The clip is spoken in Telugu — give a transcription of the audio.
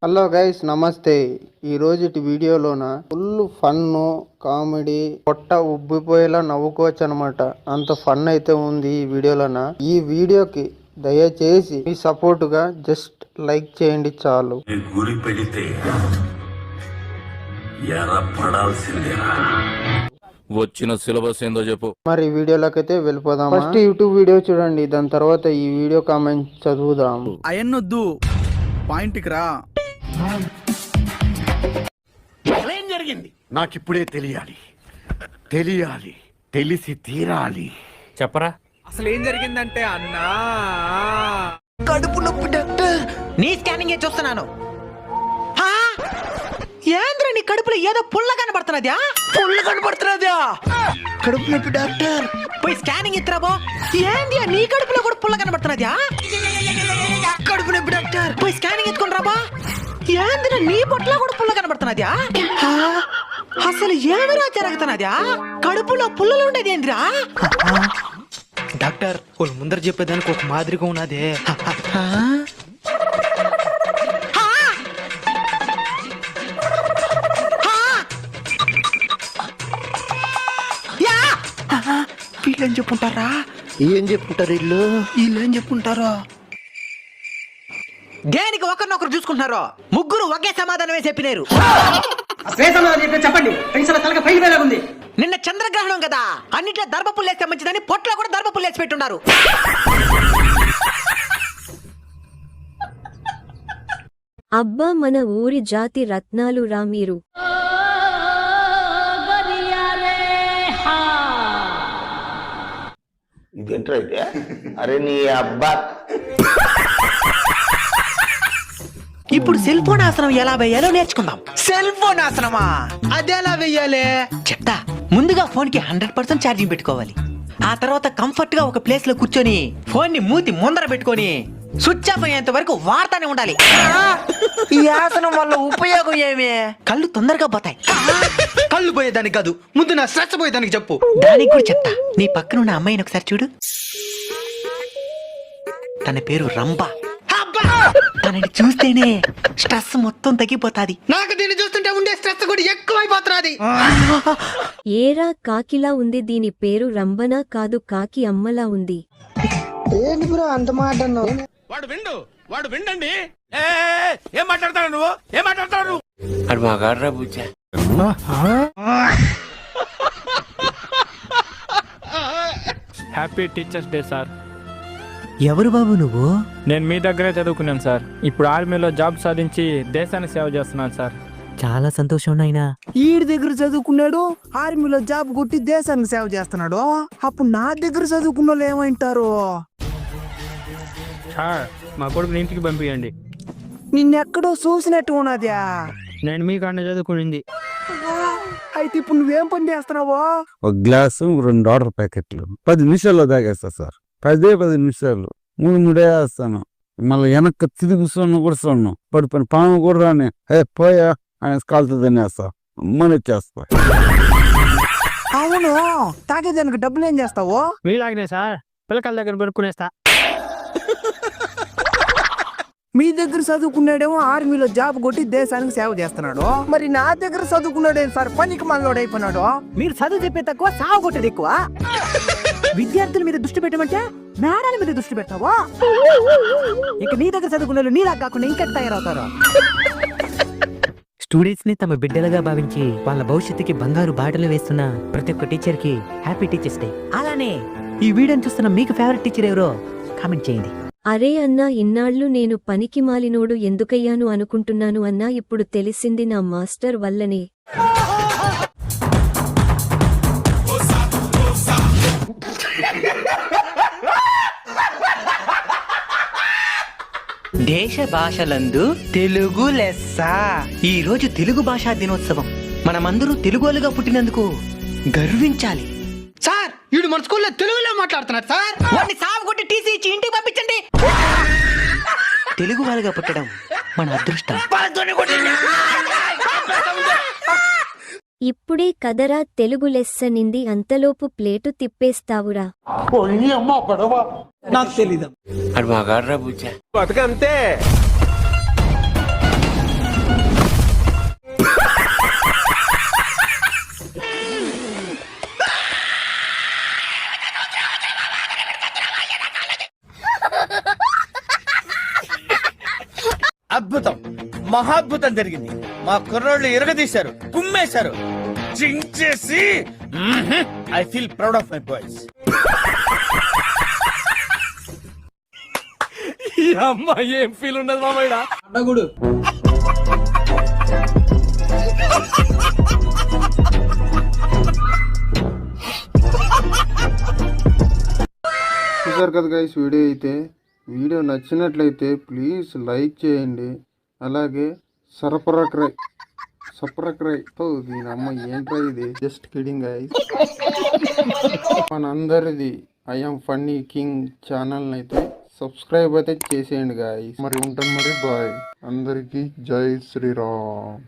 హలో గైస్, నమస్తే. ఈ రోజుటి వీడియోలోన ఫుల్ ఫన్, కామెడీ, పొట్ట ఉబ్బిపోయేలా నవ్వుకోవచ్చు అనమాట. అంత ఫన్ అయితే ఉంది ఈ వీడియోలోన. ఈ వీడియోకి దయచేసి మీ సపోర్ట్ గా జస్ట్ లైక్ చేయండి చాలు. గురి పెడితే వచ్చిన సిలబస్ ఏందో చెప్పు. మరి వీడియోలోకి అయితే వెళ్ళిపోదాం. ఫస్ట్ యూట్యూబ్ వీడియో చూడండి, దాని తర్వాత ఈ వీడియో కామెంట్ చదువుదాం. అయన్నొద్దు, పాయింట్కి రా. ఏం జరిగింది నాకిప్పుడే తెలియాలి, తెలిసి తీరాలి. చెప్పరా. అసలు ఏం జరిగిందంటే అన్నా, కడుపు నొప్పి డాక్టర్. నీ స్కానింగ్ చూస్తున్నాను. ఏంద్ర నీ కడుపులో ఏదో పుల్ల కనబడుతున్నదా? కడుపు నొప్పి డాక్టర్, పోయి స్కానింగ్ ఇత్తరాబో. ఏంది నీ కడుపులో కూడా పుల్ల కనబడుతున్నదా? కడుపు నొప్పి డాక్టర్, పోయి స్కానింగ్ ఎత్తుకుని రాబా. ఏంద్ర నీ పొట్టలో కూడా పుల్ల కనబడుతున్నదా? అసలు ఏమిరా జరుగుతున్నదా? కడుపులో పుల్లలు ఉండేది ఏంద్రా? డాక్టర్, వాళ్ళు ముందర చెప్పేదానికి ఒక మాదిరిగా ఉన్నదే. వీళ్ళేం చెప్పుంటారా? ఏం చెప్పుంటారు వీళ్ళేం చెప్పుంటారో? దేనికి ఒకరినొకరు చూసుకుంటున్నారో? ముగ్గురు ఒకే సమాధానమే చెప్పినారు. చెప్పండి. నిన్న చంద్రగ్రహణం కదా, అన్నిట్లో దర్భపుల్లేస్తే మంచిదని పొట్లో కూడా దర్భపుల్లేసి పెట్టున్నారు. అబ్బా, మన ఊరి జాతి రత్నాలు రా మీరు. ఇదేంట్రా అయితే? అరే నీ అబ్బా. ఇప్పుడు సెల్ ఫోన్ ఆసనం ఎలా వేయాలో నేర్చుకుందాం. సెల్ ఫోన్ ఆసనమా? అదెలా వేయాలి చెప్తా. ముందుగా ఫోన్ కి 100% ఛార్జింగ్ పెట్టుకోవాలి. ఆ తర్వాత కంఫర్ట్ గా ఒక ప్లేస్ లో కూర్చొని ఫోన్ ని మూతి ముందర పెట్టుకొని స్విచ్ ఆఫ్ అయ్యేంత వరకు వాడుతానే ఉండాలి. ఈ ఆసనం వల్ల ఉపయోగం ఏమి? కళ్ళు తొందరగా పోతాయి. కళ్ళు పోయేదానికి కాదు, ముందు నా స్ట్రెస్ పోయేదానికి చెప్పు. దానికి కూడా చెప్తా. నీ పక్కన ఉన్న అమ్మాయిని ఒకసారి చూడు. తన పేరు రంభ. తనని చూస్తేనే స్ట్రెస్ మొత్తం తగ్గిపోతాది. నాకు దీన్ని చూస్తుంటే ఉండే స్ట్రెస్ కూడా ఎక్కువైపోతున్నది. ఏరా, కాకిలా ఉంది. దీని పేరు రంభనా కాదు, కాకి అమ్మలా ఉంది. ఏంటి బ్రో అంత మాట అన్నావు? వాడు విండండి. ఏం మాట్లాడతాడు నువ్వు? అది మా గాడ్రా బుజ్జా. Happy Teachers' Day sir. ఎవరు బాబు నువ్వు? నేను మీ దగ్గరే చదువుకున్నాను సార్. ఇప్పుడు ఆర్మీలో జాబ్ సాధించి దేశాన్ని సేవ చేస్తున్నాను సార్. చాలా సంతోషం నాయనా. ఈడి దగ్గర చదువుకున్నాడు, ఆర్మీలో జాబ్ కొట్టి దేశానికి సేవ చేస్తున్నాడు. అప్పుడు నా దగ్గర చదువుకున్న వాళ్ళు ఏమంటారు? సార్, మా కొడుకుని ఇంటికి పంపించండి. నిన్నెక్కడో చూసినట్టు ఉన్నదా? నేను మీకన్నా చదువుకునింది. అయితే ఇప్పుడు నువ్వేం పని చేస్తున్నావో? ఒక గ్లాసు 2 వాటర్ ప్యాకెట్లు 10 నిమిషాల్లో తాగేస్తా సార్. 10 నిమిషాలు 3 వేస్తాను. మళ్ళీ వెనక్కి తిరిగి కూడా చూడను. పడిపోయిన పాము కూడా రాని పోయా ఆయన కాలుతో తినేస్తా, మన చేస్తా. అవును, తాగేదానికి డబ్బులు ఏం చేస్తావు? మీలాగనే సార్, పిల్లకాయల దగ్గర పెరుక్కునేస్తా. మీ దగ్గర చదువుకున్నాడేమో ఆర్మీలో జాబ్ కొట్టి దేశానికి సేవ చేస్తున్నాడు. మరి నా దగ్గర చదువుకున్నాడే సార్ పనికి మనలోడు అయిపోయినాడు. మీరు చదువు చెప్పే తక్కువ, సాగు కొట్టేది ఎక్కువ. విద్యార్థుల మీద దృష్టి పెట్టమంటే మేడాల మీద దృష్టి పెట్టావా? ఇక నీ దగ్గర చదువుకున్న నీలా కాకుండా ఇంకెట్ తయారవుతారు. స్టూడెంట్స్ ని తమ బిడ్డలుగా భావించి వాళ్ళ భవిష్యత్తుకి బంగారు బాటలు వేస్తున్న ప్రతి ఒక్క టీచర్ కి హ్యాపీ టీచర్స్ డే. అలానే ఈ వీడియోని చూస్తున్న మీకు ఫేవరెట్ టీచర్ ఎవరో కామెంట్ చేయండి. అరే అన్నా, ఇన్నాళ్ళు నేను పనికి మాలినోడు ఎందుకయ్యాను అనుకుంటున్నాను అన్నా. ఇప్పుడు తెలిసింది నా మాస్టర్ వల్లనే. దేశ భాషలందు తెలుగు లెస్స. ఈ రోజు తెలుగు భాషా దినోత్సవం. మనమందరూ తెలుగోలుగా పుట్టినందుకు గర్వించాలి. సార్, వీడు మన స్కూల్లో తెలుగులో మాట్లాడుతున్నారు సార్. వాడిని సాగు కొట్టి టీసీ ఇచ్చి ఇంటికి పంపించండి. తెలుగు వాళ్ళగా పుట్టడం మన అదృష్టం. ఇప్పుడే కదరా తెలుగు లెస్సనింది అంతలోపు ప్లేటు తిప్పేస్తావురా. నాకు తెలీదు. అది మా గాడ్రా బుజ్జా. బతుకంతే. అద్భుతం, మహాద్భుతం జరిగింది. మా కుర్రోళ్ళు ఇరగదీశారు, కుమ్మేశారు, చించేసి. I feel proud of my boys. అమ్మా ఏం ఫీల్ ఉండదు మామయ్య. చూసారు కదా గైస్ వీడియో అయితే. వీడియో నచ్చినట్లయితే ప్లీజ్ లైక్ చేయండి. అలాగే సబ్స్క్రైబ్ దీని అమ్మ ఏంట్రా ఇది, జస్ట్ కిడింగ్ గైస్. మనందరిది ఐఎమ్ ఫన్నీ కింగ్ ఛానల్ అయితే సబ్స్క్రైబ్ అయితే చేసేయండి గాయస్. మరి ఉంటాను మరి, బాయ్. అందరికీ జై శ్రీరామ్.